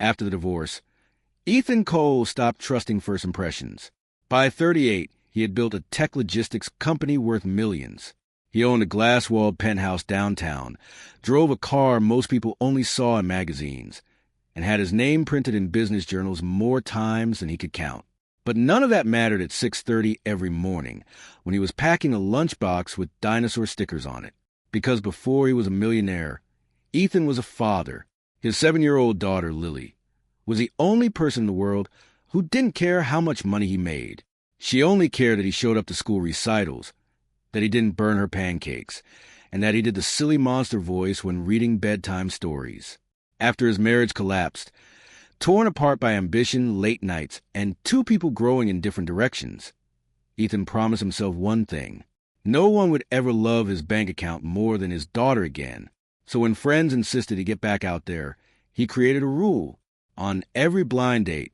After the divorce, Ethan Cole stopped trusting first impressions. By 38, he had built a tech logistics company worth millions. He owned a glass-walled penthouse downtown, drove a car most people only saw in magazines, and had his name printed in business journals more times than he could count. But none of that mattered at 6:30 every morning when he was packing a lunchbox with dinosaur stickers on it. Because before he was a millionaire, Ethan was a father. His 7-year-old daughter, Lily, was the only person in the world who didn't care how much money he made. She only cared that he showed up to school recitals, that he didn't burn her pancakes, and that he did the silly monster voice when reading bedtime stories. After his marriage collapsed, torn apart by ambition, late nights, and two people growing in different directions, Ethan promised himself one thing. No one would ever love his bank account more than his daughter again. So when friends insisted he get back out there, he created a rule. On every blind date,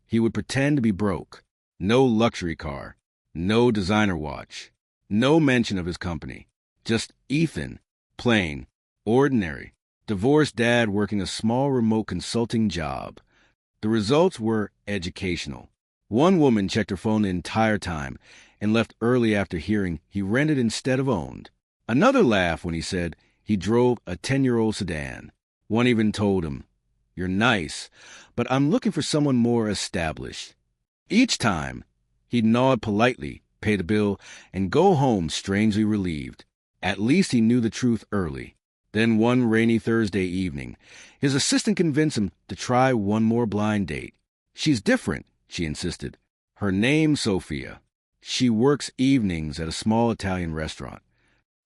he would pretend to be broke. No luxury car, no designer watch, no mention of his company. Just Ethan, plain, ordinary, divorced dad working a small remote consulting job. The results were educational. One woman checked her phone the entire time and left early after hearing he rented instead of owned. Another laughed when he said he drove a 10-year-old sedan. One even told him, "You're nice, but I'm looking for someone more established." Each time, he'd nod politely, pay the bill, and go home strangely relieved. At least he knew the truth early. Then one rainy Thursday evening, his assistant convinced him to try one more blind date. "She's different," she insisted. "Her name's Sophia. She works evenings at a small Italian restaurant."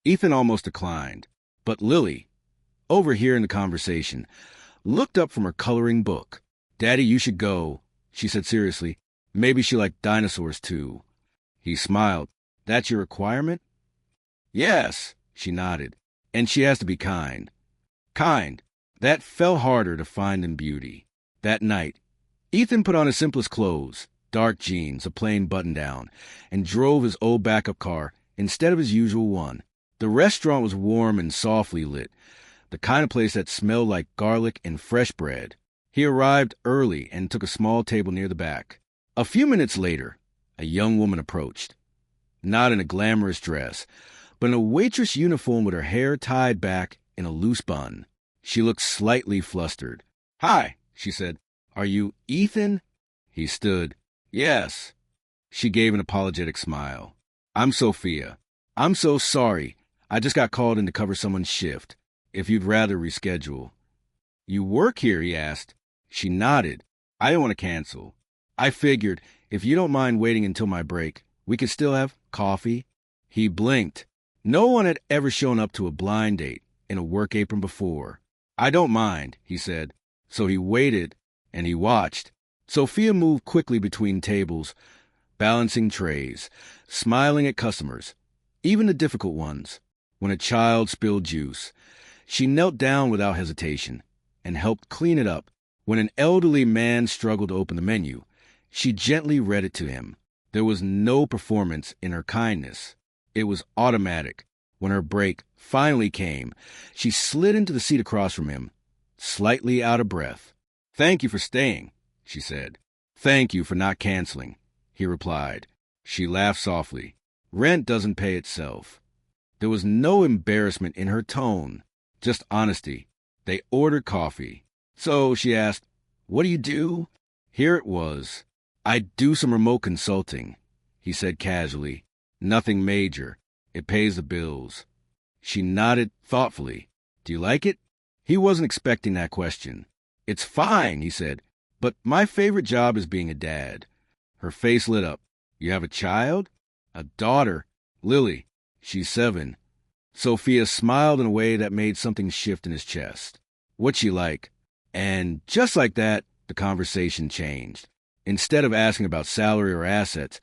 Ethan almost declined, but Lily, overhearing the conversation, looked up from her coloring book. "Daddy, you should go," she said seriously. "Maybe she liked dinosaurs, too." He smiled. "That's your requirement?" "Yes," she nodded. "And she has to be kind." Kind. That fell harder to find than beauty. That night, Ethan put on his simplest clothes, dark jeans, a plain button-down, and drove his old backup car instead of his usual one. The restaurant was warm and softly lit, the kind of place that smelled like garlic and fresh bread. He arrived early and took a small table near the back. A few minutes later, a young woman approached. Not in a glamorous dress, but in a waitress uniform with her hair tied back in a loose bun. She looked slightly flustered. "Hi," she said. "Are you Ethan?" He stood. "Yes." She gave an apologetic smile. "I'm Sophia. I'm so sorry. I just got called in to cover someone's shift. If you'd rather reschedule." "You work here?" he asked. She nodded. "I don't want to cancel. I figured if you don't mind waiting until my break, we could still have coffee." He blinked. No one had ever shown up to a blind date in a work apron before. "I don't mind," he said. So he waited, and he watched. Sophia moved quickly between tables, balancing trays, smiling at customers, even the difficult ones. When a child spilled juice, she knelt down without hesitation and helped clean it up. When an elderly man struggled to open the menu, she gently read it to him. There was no performance in her kindness. It was automatic. When her break finally came, she slid into the seat across from him, slightly out of breath. "Thank you for staying," she said. "Thank you for not canceling," he replied. She laughed softly. Rent doesn't pay itself. There was no embarrassment in her tone, just honesty. They ordered coffee. "So," she asked, "what do you do?" Here it was. "I do some remote consulting," he said casually. "Nothing major. It pays the bills." She nodded thoughtfully. "Do you like it?" He wasn't expecting that question. "It's fine," he said, "but my favorite job is being a dad." Her face lit up. "You have a child?" "A daughter. Lily. She's 7. Sophia smiled in a way that made something shift in his chest. "What's she like?" And just like that, the conversation changed. Instead of asking about salary or assets,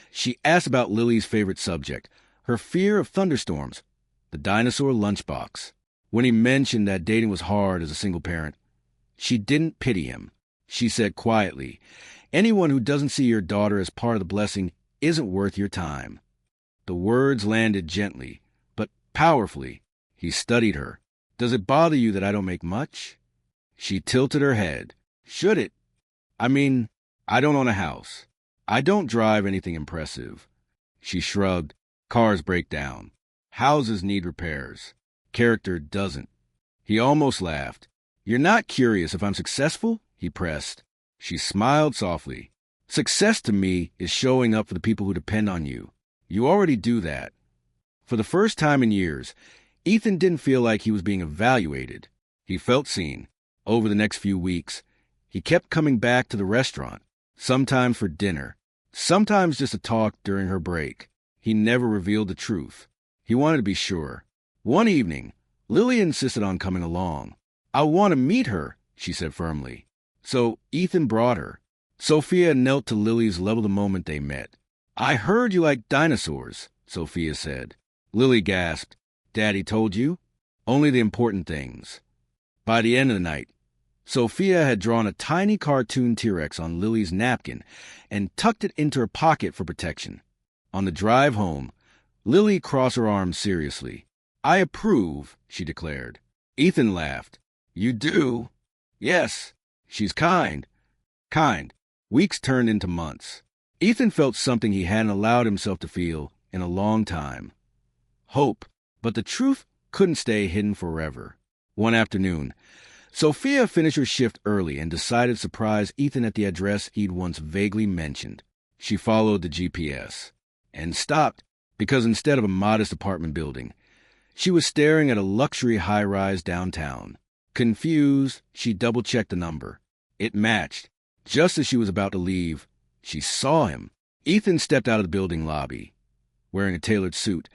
she asked about Lily's favorite subject, her fear of thunderstorms, the dinosaur lunchbox. When he mentioned that dating was hard as a single parent, she didn't pity him. She said quietly, "Anyone who doesn't see your daughter as part of the blessing isn't worth your time." The words landed gently, but powerfully. He studied her. "Does it bother you that I don't make much?" She tilted her head. Should it? I mean, I don't own a house. I don't drive anything impressive. She shrugged. Cars break down. Houses need repairs. Character doesn't. He almost laughed. You're not curious if I'm successful? He pressed. She smiled softly. Success to me is showing up for the people who depend on you. You already do that. For the first time in years, Ethan didn't feel like he was being evaluated. He felt seen. Over the next few weeks, he kept coming back to the restaurant, sometimes for dinner, sometimes just to talk during her break. He never revealed the truth. He wanted to be sure. One evening, Lily insisted on coming along. I want to meet her, she said firmly. So Ethan brought her. Sophia knelt to Lily's level the moment they met. I heard you like dinosaurs, Sophia said. Lily gasped. Daddy told you? Only the important things. By the end of the night, Sophia had drawn a tiny cartoon T-Rex on Lily's napkin and tucked it into her pocket for protection. On the drive home, Lily crossed her arms seriously. I approve, she declared. Ethan laughed. You do? Yes. She's kind. Kind. Weeks turned into months. Ethan felt something he hadn't allowed himself to feel in a long time. Hope. But the truth couldn't stay hidden forever. One afternoon, Sophia finished her shift early and decided to surprise Ethan at the address he'd once vaguely mentioned. She followed the GPS and stopped because instead of a modest apartment building, she was staring at a luxury high-rise downtown. Confused, she double-checked the number. It matched. Just as she was about to leave, she saw him. Ethan stepped out of the building lobby, wearing a tailored suit,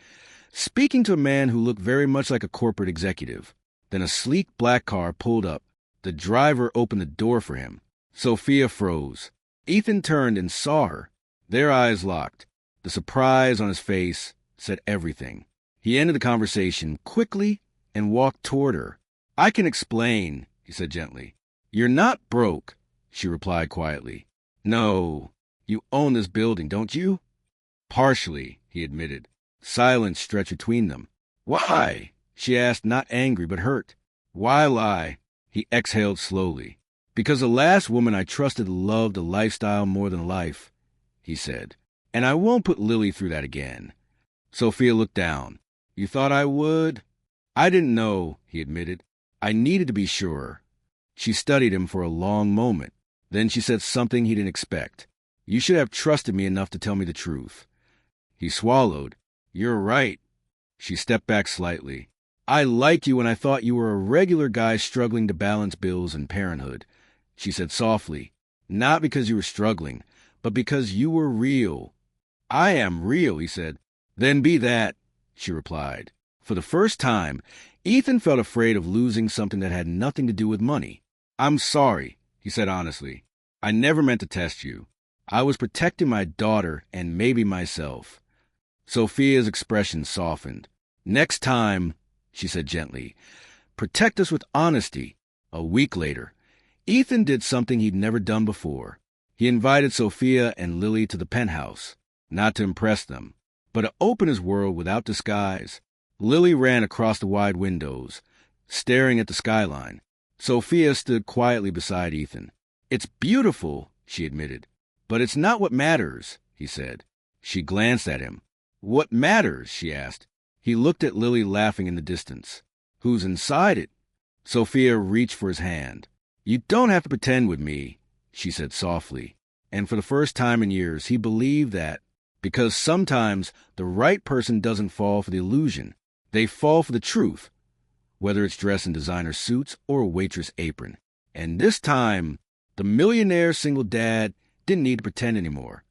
speaking to a man who looked very much like a corporate executive. Then a sleek black car pulled up. The driver opened the door for him. Sophia froze. Ethan turned and saw her. Their eyes locked. The surprise on his face said everything. He ended the conversation quickly and walked toward her. I can explain, he said gently. You're not broke, she replied quietly. No, you own this building, don't you? Partially, he admitted. Silence stretched between them. Why? She asked, not angry but hurt. Why lie? He exhaled slowly. Because the last woman I trusted loved a lifestyle more than life, he said. And I won't put Lily through that again. Sophia looked down. You thought I would? I didn't know, he admitted. I needed to be sure. She studied him for a long moment. Then she said something he didn't expect. You should have trusted me enough to tell me the truth. He swallowed. You're right. She stepped back slightly. I liked you when I thought you were a regular guy struggling to balance bills and parenthood, she said softly. Not because you were struggling, but because you were real. I am real, he said. Then be that, she replied. For the first time, Ethan felt afraid of losing something that had nothing to do with money. I'm sorry, he said honestly. I never meant to test you. I was protecting my daughter and maybe myself. Sophia's expression softened. Next time, she said gently, protect us with honesty. A week later, Ethan did something he'd never done before. He invited Sophia and Lily to the penthouse, not to impress them, but to open his world without disguise. Lily ran across the wide windows, staring at the skyline. Sophia stood quietly beside Ethan. It's beautiful, she admitted, but it's not what matters, he said. She glanced at him. What matters? She asked. He looked at Lily laughing in the distance. Who's inside it? Sophia reached for his hand. You don't have to pretend with me, she said softly. And for the first time in years, he believed that, because sometimes the right person doesn't fall for the illusion. They fall for the truth, whether it's dressed in designer suits or a waitress apron. And this time, the millionaire single dad didn't need to pretend anymore.